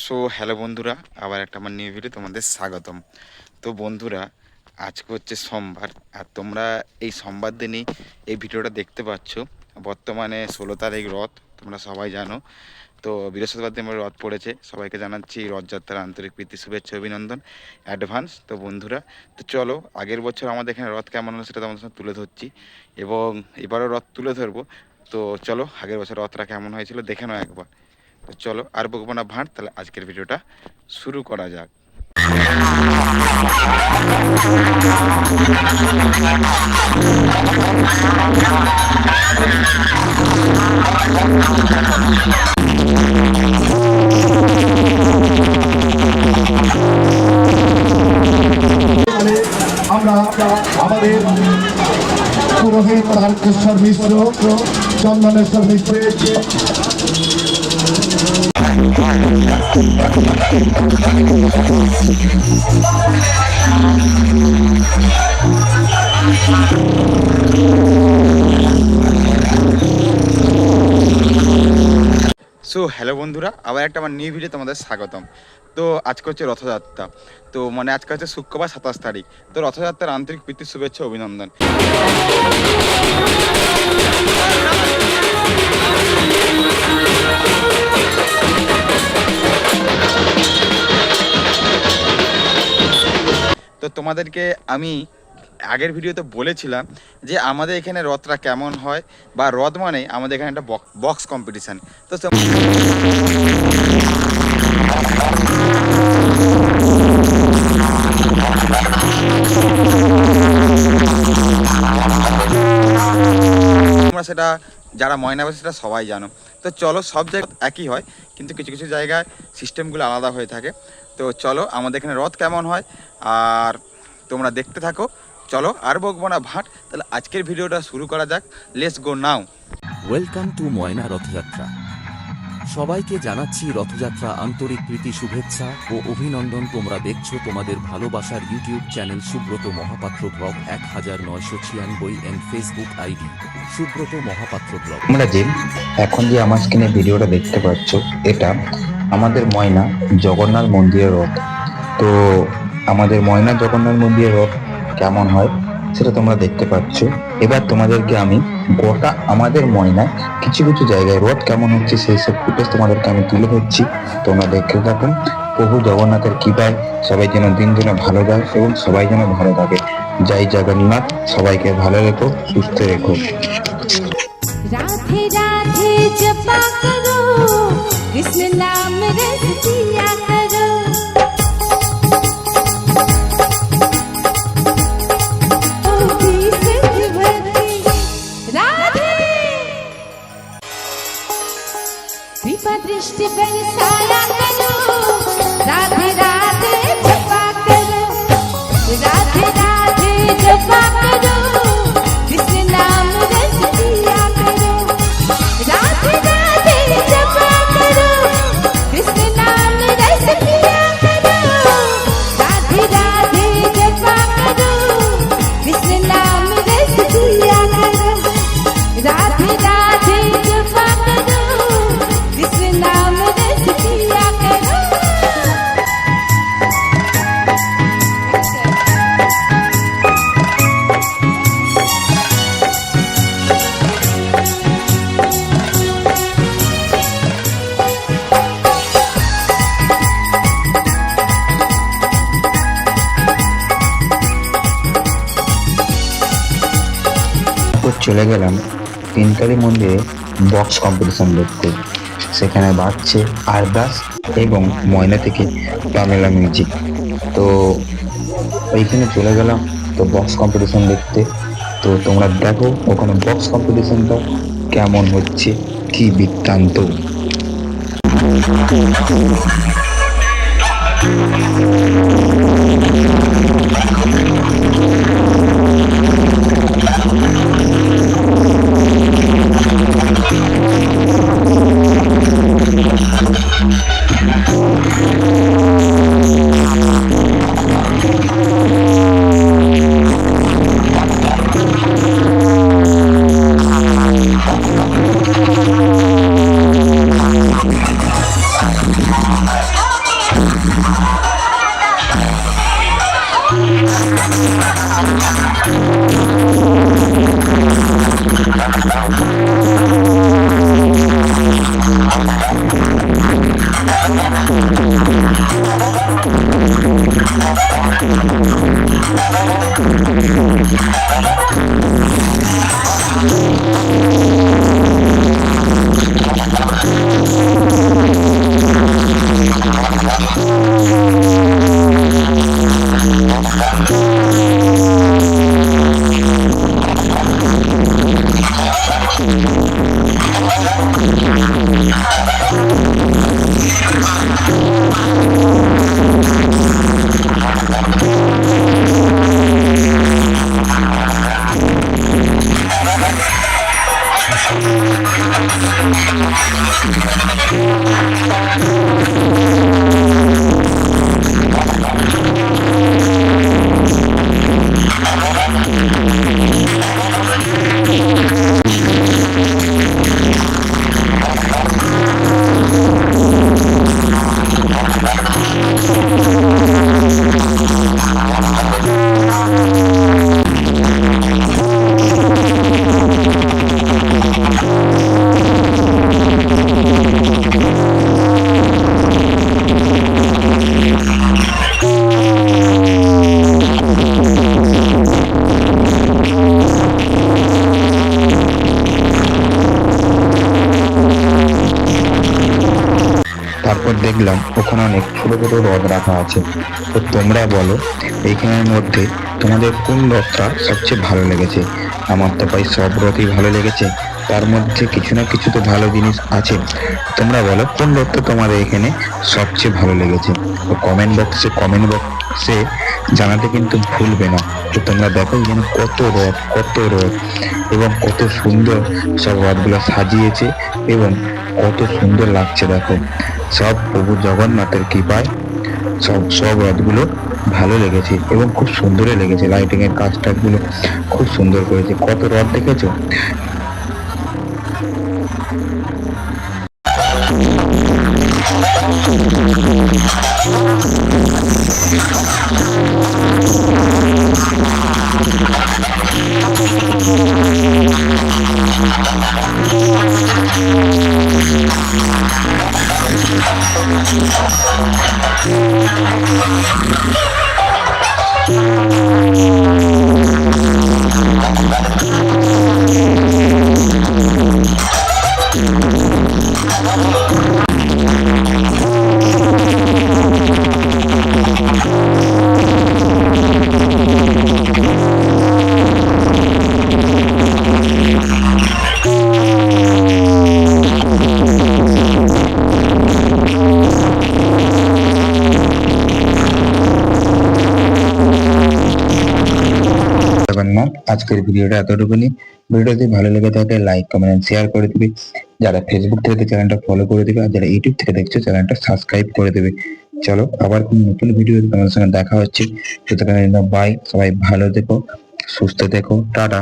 So hello বন্ধুরা, আবার একটা আমার নিউ ভিডিও তোমাদের স্বাগতম। তো বন্ধুরা, আজকে হচ্ছে সোমবার, আর তোমরা এই সোমবার দিনই এই ভিডিওটা দেখতে পাচ্ছ। বর্তমানে 16 তারিখ রথ, তোমরা সবাই জানো। তো বৃহস্পতিবার দিন রথ পড়েছে, সবাইকে জানাচ্ছি রথযাত্রার আন্তরিক প্রীতি, শুভেচ্ছা, অভিনন্দন অ্যাডভান্স। তো বন্ধুরা, তো চলো, আগের বছর আমাদের এখানে রথ কেমন হলো সেটা তোমাদের সাথে তুলে ধরছি, এবং এবারও রথ তুলে ধরবো। তো চলো, আগের বছর রথটা কেমন হয়েছিল দেখে নাও একবার। তো চলো, আর বকবো না ভাঁড়, তাহলে আজকের ভিডিওটা শুরু করা যাক। আমরা আমাদের পুরোহিত তারকেশ্বর মিশ্র, চন্দনেশ্বর মিশ্র সো হ্যালো বন্ধুরা, আবার একটা আমার নিউ ভিডিও তোমাদের স্বাগতম। তো আজকে হচ্ছে রথযাত্রা, তো মানে আজকে হচ্ছে শুক্রবার 27 তারিখ। তো রথযাত্রার আন্তরিক প্রীতি, শুভেচ্ছা, অভিনন্দন। তো তোমাদেরকে আমি আগের ভিডিওতে বলেছিলাম যে আমাদের এখানে রথটা কেমন হয়, বা রথ মানে আমাদের এখানে একটা বক্স কম্পিটিশান। তো তোমরা সেটা যারা ময়নাবাসী সেটা সবাই জানো। তো চলো, সব জায়গায় একই হয়, কিন্তু কিছু কিছু জায়গায় সিস্টেমগুলো আলাদা হয়ে থাকে। তো চলো, আমাদের এখানে রথ কেমন হয় আর তোমরা দেখতে থাকো। চলো, আর বকবো না ভাট, তাহলে আজকের ভিডিওটা শুরু করা যাক। Let's go now. Welcome to Moyna Rathyatra. সবাইকে জানাচ্ছি রথযাত্রা আন্তরিক প্রীতি, শুভেচ্ছা ও অভিনন্দন। তোমরা দেখছো তোমাদের ভালোবাসার YouTube channel Subrata Mahapatra blog 1996 and Facebook ID Subrata Mahapatra blog. তোমরা যে এখন যে আমার স্ক্রিনে ভিডিওটা দেখতে পাচ্ছ, এটা আমাদের ময়না জগন্নাথ মন্দিরের রথ। তো আমাদের ময়না জগন্নাথ মন্দিরের রথ কেমন হয় সেটা তোমরা দেখতে পাচ্ছ। এবার তোমাদেরকে আমি গোটা আমাদের ময়নায় কিছু কিছু জায়গায় রথ কেমন হচ্ছে সেই সব ফুটেজ তোমাদেরকে আমি তুলে ধরছি। তোমরা দেখতে থাকুন। প্রভু জগন্নাথের কৃপায় সবাই যেন দিন যেন ভালো যায় এবং সবাই যেন ভালো থাকে। জয় জগন্নাথ, সবাইকে ভালো রেখো, সুস্থ রেখো। राधे राधे जपा करो, कृष्ण नाम रस पिया करो। ओ विसर्जवती राधे, कृपा दृष्टि बरसाया करो। राधे राधे जपा करो, राधे राधे जपा करो, कृष्ण नाम रस पिया करो। राधे राधे जपा करो, कृष्ण नाम रस पिया करो। राधे राधे जपा करो, कृष्ण नाम रस पिया करो। राधे राधे जपा करो, कृष्ण नाम रस पिया करो। তো চলে গেলাম তিনকালী মন্দিরে বক্স কম্পিটিশন দেখতে। সেখানে বাজছে আরদাস এবং ময়না থেকে পামেলা মিউজিক। তো ওইখানে চলে গেলাম তো বক্স কম্পিটিশন দেখতে। তো তোমরা দেখো ওখানে বক্স কম্পিটিশনটা কেমন হচ্ছে, কি বৃত্তান্ত। তারপর দেখলাম ওখানে অনেক ছোট ছোট হ্রদ রাখা আছে। তো তোমরা বলো এইখানের মধ্যে তোমাদের কোন হ্রদটা সবচেয়ে ভালো লেগেছে? আমার তো ভাই সব হ্রদই ভালো লেগেছে, তার মধ্যে কিছু না কিছু তো ভালো জিনিস আছে। তোমরা বলো কোন হ্রদটা তোমাদের এখানে সবচেয়ে ভালো লেগেছে। তো কমেন্ট বক্সে জানাতে কিন্তু ভুলবে না। তো তোমরা দেখো এখানে কত হ্রদ এবং কত সুন্দর সব হ্রদগুলো সাজিয়েছে এবং কত সুন্দর লাগছে দেখো। সব প্রভু জগন্নাথের কৃপায় সব হ্রদগুলো ভালো লেগেছে এবং খুব সুন্দরই লেগেছে। লাইটিং এর কাজ টাজগুলো খুব সুন্দর করেছে। কত হ্রদ দেখেছো? জগন্নাথ, আজকের ভিডিওটা এতটুকুনি। ভিডিও যদি ভালো লেগে থাকে লাইক কমেন্ট শেয়ার করে দিবে। যারা ফেসবুক থেকে চ্যানেলটা ফলো করে দিবে, আর যারা ইউটিউব থেকে দেখছো চ্যানেলটা সাবস্ক্রাইব করে দেবে। চলো আবার কোন নতুন ভিডিও তোমাদের সঙ্গে দেখা হচ্ছে। সুতরাং বাই, সবাই ভালো থেকো, সুস্থ থেকো, টাটা।